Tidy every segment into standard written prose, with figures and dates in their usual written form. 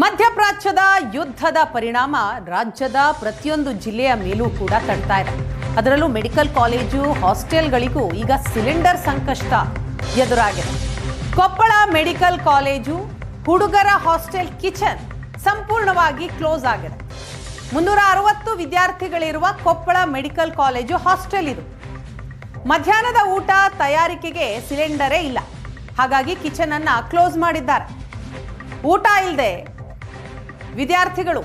ಮಧ್ಯಪ್ರಾಚ್ಯದ ಯುದ್ಧದ ಪರಿಣಾಮ ರಾಜ್ಯದ ಪ್ರತಿಯೊಂದು ಜಿಲ್ಲೆಯ ಮೇಲೂ ಕೂಡ ತಡ್ತಾ ಇದೆ. ಅದರಲ್ಲೂ ಮೆಡಿಕಲ್ ಕಾಲೇಜು ಹಾಸ್ಟೆಲ್ಗಳಿಗೂ ಈಗ ಸಿಲಿಂಡರ್ ಸಂಕಷ್ಟ ಎದುರಾಗಿದೆ. ಕೊಪ್ಪಳ ಮೆಡಿಕಲ್ ಕಾಲೇಜು ಹುಡುಗರ ಹಾಸ್ಟೆಲ್ ಕಿಚನ್ ಸಂಪೂರ್ಣವಾಗಿ ಕ್ಲೋಸ್ ಆಗಿದೆ. 360 ವಿದ್ಯಾರ್ಥಿಗಳಿರುವ ಕೊಪ್ಪಳ ಮೆಡಿಕಲ್ ಕಾಲೇಜು ಹಾಸ್ಟೆಲ್ ಇದು. ಮಧ್ಯಾಹ್ನದ ಊಟ ತಯಾರಿಕೆಗೆ ಸಿಲಿಂಡರೇ ಇಲ್ಲ. ಹಾಗಾಗಿ ಕಿಚನ್ ಅನ್ನ ಕ್ಲೋಸ್ ಮಾಡಿದ್ದಾರೆ. ಊಟ ಇಲ್ಲದೆ ವಿದ್ಯಾರ್ಥಿಗಳು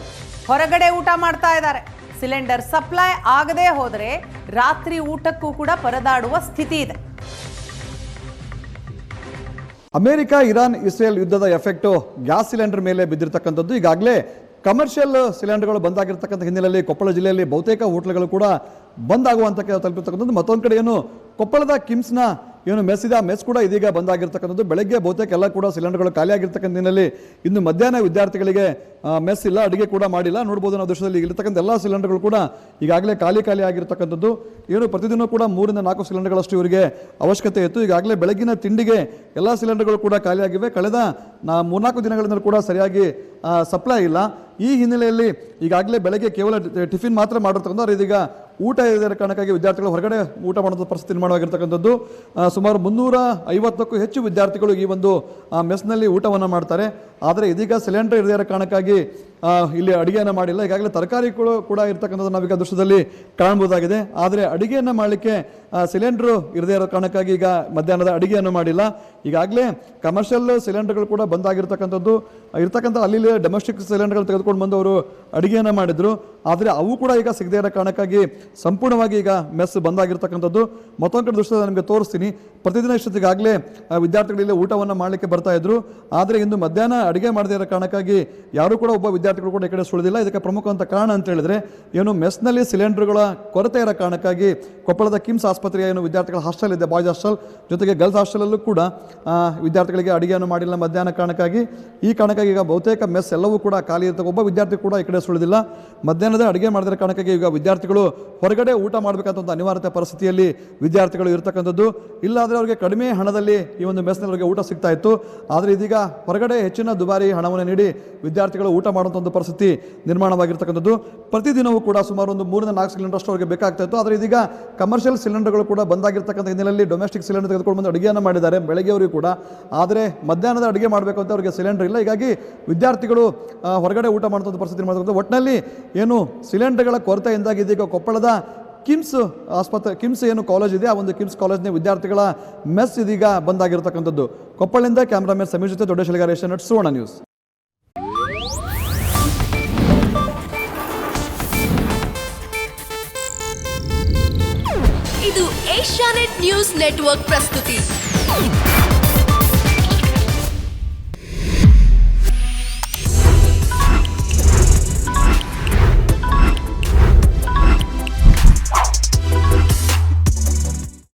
ಹೊರಗಡೆ ಊಟ ಮಾಡ್ತಾ ಇದ್ದಾರೆ. ಸಿಲಿಂಡರ್ ಸಪ್ಲೈ ಆಗದೆ ಹೋದರೆ ರಾತ್ರಿ ಊಟಕ್ಕೂ ಕೂಡ ಪರದಾಡುವ ಸ್ಥಿತಿ ಇದೆ. ಅಮೆರಿಕ, ಇರಾನ್, ಇಸ್ರೇಲ್ ಯುದ್ಧದ ಎಫೆಕ್ಟ್ ಗ್ಯಾಸ್ ಸಿಲಿಂಡರ್ ಮೇಲೆ ಬಿದ್ದಿರತಕ್ಕಂಥದ್ದು. ಈಗಾಗಲೇ ಕಮರ್ಷಿಯಲ್ ಸಿಲಿಂಡರ್ಗಳು ಬಂದಾಗಿರ್ತಕ್ಕಂಥ ಹಿನ್ನೆಲೆಯಲ್ಲಿ ಕೊಪ್ಪಳ ಜಿಲ್ಲೆಯಲ್ಲಿ ಬಹುತೇಕ ಹೋಟ್ಲುಗಳು ಕೂಡ ಬಂದ್ ಆಗುವಂತ ತಲುಪಿರ್ತಕ್ಕಂಥದ್ದು. ಮತ್ತೊಂದು ಕಡೆ ಏನು ಕೊಪ್ಪಳದ ಕಿಮ್ಸ್ನ ಏನು ಮೆಸ್ ಇದೆ, ಆ ಮೆಸ್ ಕೂಡ ಇದೀಗ ಬಂದಾಗಿರ್ತಕ್ಕಂಥದ್ದು. ಬೆಳಗ್ಗೆ ಬಹುತೇಕ ಎಲ್ಲ ಕೂಡ ಸಿಲಿಂಡರ್ಗಳು ಖಾಲಿ ಆಗಿರ್ತಕ್ಕಂಥ ಹಿನ್ನೆಲೆಯಲ್ಲಿ ಇನ್ನು ಮಧ್ಯಾಹ್ನ ವಿದ್ಯಾರ್ಥಿಗಳಿಗೆ ಮೆಸ್ ಇಲ್ಲ, ಅಡುಗೆ ಕೂಡ ಮಾಡಿಲ್ಲ. ನೋಡ್ಬೋದು ನಾವು ದೃಶ್ಯದಲ್ಲಿ ಇರತಕ್ಕಂಥ ಎಲ್ಲ ಸಿಲಿಂಡರ್ಗಳು ಕೂಡ ಈಗಾಗಲೇ ಖಾಲಿ ಆಗಿರ್ತಕ್ಕಂಥದ್ದು. ಏನು ಪ್ರತಿದಿನ ಕೂಡ 3 ರಿಂದ 4 ಸಿಲಿಂಡರ್ಗಳಷ್ಟು ಇವರಿಗೆ ಅವಶ್ಯಕತೆ ಇತ್ತು. ಈಗಾಗಲೇ ಬೆಳಗಿನ ತಿಂಡಿಗೆ ಎಲ್ಲ ಸಿಲಿಂಡರ್ಗಳು ಕೂಡ ಖಾಲಿಯಾಗಿವೆ. ಕಳೆದ 3-4 ದಿನಗಳಿಂದ ಕೂಡ ಸರಿಯಾಗಿ ಸಪ್ಲೈ ಇಲ್ಲ. ಈ ಹಿನ್ನೆಲೆಯಲ್ಲಿ ಈಗಾಗಲೇ ಬೆಳಗ್ಗೆ ಕೇವಲ ಟಿಫಿನ್ ಮಾತ್ರ ಮಾಡಿರ್ತಕ್ಕಂಥ ಇದೀಗ ಊಟ ಇದರ ಕಾರಣಕ್ಕಾಗಿ ವಿದ್ಯಾರ್ಥಿಗಳು ಹೊರಗಡೆ ಊಟ ಮಾಡುವಂಥ ಪರಿಸ್ಥಿತಿ ನಿರ್ಮಾಣವಾಗಿರ್ತಕ್ಕಂಥದ್ದು. ಸುಮಾರು 350ಕ್ಕೂ ಹೆಚ್ಚು ವಿದ್ಯಾರ್ಥಿಗಳು ಈ ಒಂದು ಮೆಸ್ನಲ್ಲಿ ಊಟವನ್ನು ಮಾಡ್ತಾರೆ. ಆದರೆ ಇದೀಗ ಸಿಲಿಂಡರ್ ಇರದೇ ಕಾರಣಕ್ಕಾಗಿ ಇಲ್ಲಿ ಅಡುಗೆಯನ್ನು ಮಾಡಿಲ್ಲ. ಈಗಾಗಲೇ ತರಕಾರಿಗಳು ಕೂಡ ಇರ್ತಕ್ಕಂಥದ್ದು ನಾವೀಗ ದೃಶ್ಯದಲ್ಲಿ ಕಾಣಬಹುದಾಗಿದೆ. ಆದರೆ ಅಡುಗೆಯನ್ನು ಮಾಡಲಿಕ್ಕೆ ಸಿಲಿಂಡರ್ ಇರದೇ ಇರೋ ಕಾರಣಕ್ಕಾಗಿ ಈಗ ಮಧ್ಯಾಹ್ನದ ಅಡುಗೆಯನ್ನು ಮಾಡಿಲ್ಲ. ಈಗಾಗಲೇ ಕಮರ್ಷಿಯಲ್ ಸಿಲಿಂಡರ್ಗಳು ಕೂಡ ಬಂದಾಗಿರ್ತಕ್ಕಂಥದ್ದು. ಇರ್ತಕ್ಕಂಥ ಅಲ್ಲಿ ಡೊಮೆಸ್ಟಿಕ್ ಸಿಲಿಂಡರ್ಗಳು ತೆಗೆದುಕೊಂಡು ಬಂದು ಅವರು ಅಡುಗೆಯನ್ನು ಮಾಡಿದ್ರು. ಆದರೆ ಅವು ಕೂಡ ಈಗ ಸಿಗದೇ ಇರೋ ಕಾರಣಕ್ಕಾಗಿ ಸಂಪೂರ್ಣವಾಗಿ ಈಗ ಮೆಸ್ ಬಂದಾಗಿರ್ತಕ್ಕಂಥದ್ದು. ಮತ್ತೊಂದು ಕಡೆ ದೃಶ್ಯದಲ್ಲಿ ನಿಮಗೆ ತೋರಿಸ್ತೀನಿ. ಪ್ರತಿದಿನ ಇಷ್ಟೊತ್ತಿಗಾಗಲೇ ವಿದ್ಯಾರ್ಥಿಗಳಲ್ಲಿ ಊಟವನ್ನು ಮಾಡಲಿಕ್ಕೆ ಬರ್ತಾ ಇದ್ರು. ಆದರೆ ಇಂದು ಮಧ್ಯಾಹ್ನ ಅಡುಗೆ ಮಾಡದೇ ಇರೋ ಕಾರಣಕ್ಕಾಗಿ ಯಾರು ಕೂಡ ಒಬ್ಬ ವಿದ್ಯಾರ್ಥಿಗಳು ಕೂಡ ಈ ಕಡೆ ಸುಳಿದಿಲ್ಲ. ಇದಕ್ಕೆ ಪ್ರಮುಖವಂತ ಕಾರಣ ಅಂತ ಹೇಳಿದ್ರೆ ಏನು ಮೆಸ್ನಲ್ಲಿ ಸಿಲಿಂಡರ್ಗಳ ಕೊರತೆ ಇರೋ ಕಾರಣಕ್ಕಾಗಿ ಕೊಪ್ಪಳದ ಕಿಮ್ಸ್ ಆಸ್ಪತ್ರೆಯ ಏನು ವಿದ್ಯಾರ್ಥಿಗಳ ಹಾಸ್ಟೆಲ್ ಇದೆ, ಬಾಯ್ಸ್ ಹಾಸ್ಟೆಲ್ ಜೊತೆಗೆ ಗರ್ಲ್ಸ್ ಹಾಸ್ಟೆಲಲ್ಲೂ ಕೂಡ ವಿದ್ಯಾರ್ಥಿಗಳಿಗೆ ಅಡುಗೆಯನ್ನು ಮಾಡಿಲ್ಲ ಮಧ್ಯಾಹ್ನ ಕಾರಣಕ್ಕಾಗಿ. ಈ ಕಾರಣಕ್ಕಾಗಿ ಈಗ ಬಹುತೇಕ ಮೆಸ್ ಎಲ್ಲವೂ ಕೂಡ ಖಾಲಿ ಇರ್ತದೆ. ಒಬ್ಬ ವಿದ್ಯಾರ್ಥಿ ಕೂಡ ಈ ಕಡೆ ಸುಳಿದಿಲ್ಲ. ಮಧ್ಯಾಹ್ನದ ಅಡುಗೆ ಮಾಡಿದ ಕಾರಣಕ್ಕಾಗಿ ಈಗ ವಿದ್ಯಾರ್ಥಿಗಳು ಹೊರಗಡೆ ಊಟ ಮಾಡಬೇಕಂತ ಒಂದು ಅನಿವಾರ್ಯತೆ ಪರಿಸ್ಥಿತಿಯಲ್ಲಿ ವಿದ್ಯಾರ್ಥಿಗಳು ಇರತಕ್ಕಂಥದ್ದು. ಇಲ್ಲಾದರೆ ಅವರಿಗೆ ಕಡಿಮೆ ಹಣದಲ್ಲಿ ಈ ಒಂದು ಮೆಸ್ನಲ್ಲಿ ಅವರಿಗೆ ಊಟ ಸಿಗ್ತಾ ಇತ್ತು. ಆದರೆ ಇದೀಗ ಹೊರಗಡೆ ಹೆಚ್ಚಿನ ದುಬಾರಿ ಹಣವನ್ನು ನೀಡಿ ವಿದ್ಯಾರ್ಥಿಗಳು ಊಟ ಮಾಡುವಂಥ ಒಂದು ಪರಿಸ್ಥಿತಿ ನಿರ್ಮಾಣವಾಗಿರ್ತಕ್ಕಂಥದ್ದು. ಪ್ರತಿದಿನವೂ ಕೂಡ ಸುಮಾರು ಒಂದು 3 ರಿಂದ 4 ಸಿಲಿಂಡರ್ ಅಷ್ಟು ಅವರಿಗೆ ಬೇಕಾಗ್ತಾ ಇತ್ತು. ಆದರೆ ಇದೀಗ ಕಮರ್ಷಿಯಲ್ ಸಿಲಿಂಡರ್ಗಳು ಕೂಡ ಬಂದಾಗಿರ್ತಕ್ಕಂಥ ಹಿನ್ನೆಲೆಯಲ್ಲಿ ಡೊಮೆಸ್ಟಿಕ್ ಸಿಲಿಂಡರ್ ತೆಗೆದುಕೊಂಡು ಬಂದು ಅಡುಗೆಯನ್ನು ಮಾಡಿದ್ದಾರೆ ಬೆಳಗ್ಗೆಯವರೆಗೂ ಕೂಡ. ಆದರೆ ಮಧ್ಯಾಹ್ನದ ಅಡುಗೆ ಮಾಡಬೇಕು ಅಂತ ಅವರಿಗೆ ಸಿಲಿಂಡರ್ ಇಲ್ಲ. ಹೀಗಾಗಿ ವಿದ್ಯಾರ್ಥಿಗಳು ಹೊರಗಡೆ ಊಟ ಮಾಡುವಂಥ ಪರಿಸ್ಥಿತಿ ಮಾಡ್ತಕ್ಕಂಥ. ಒಟ್ಟಿನಲ್ಲಿ ಏನು ಸಿಲಿಂಡರ್ಗಳ ಕೊರತೆಯಿಂದಾಗಿ ಇದೀಗ ಕೊಪ್ಪಳದ ಕಿಮ್ಸ್ ಆಸ್ಪತ್ರೆ, ಕಿಮ್ಸ್ ಏನು ಕಾಲೇಜ್ ಇದೆ, ಆ ಒಂದು ಕಿಮ್ಸ್ ಕಾಲೇಜ್ನ ವಿದ್ಯಾರ್ಥಿಗಳ ಮೆಸ್ ಇದೀಗ ಬಂದಾಗಿರ್ತಕ್ಕಂಥದ್ದು. ಕೊಪ್ಪಳದಿಂದ ಕ್ಯಾಮ್ರಾಮನ್ ಸಮೀರ್ ಜೊತೆ ದೊಡ್ಡ ಶಿಲಗಾರ, ಏಷ್ಯಾನೆಟ್ ಸುವರ್ಣ ನ್ಯೂಸ್. ಇದು ಏಷ್ಯಾನೆಟ್ ನ್ಯೂಸ್ ನೆಟ್ವರ್ಕ್ ಪ್ರಸ್ತುತಿ.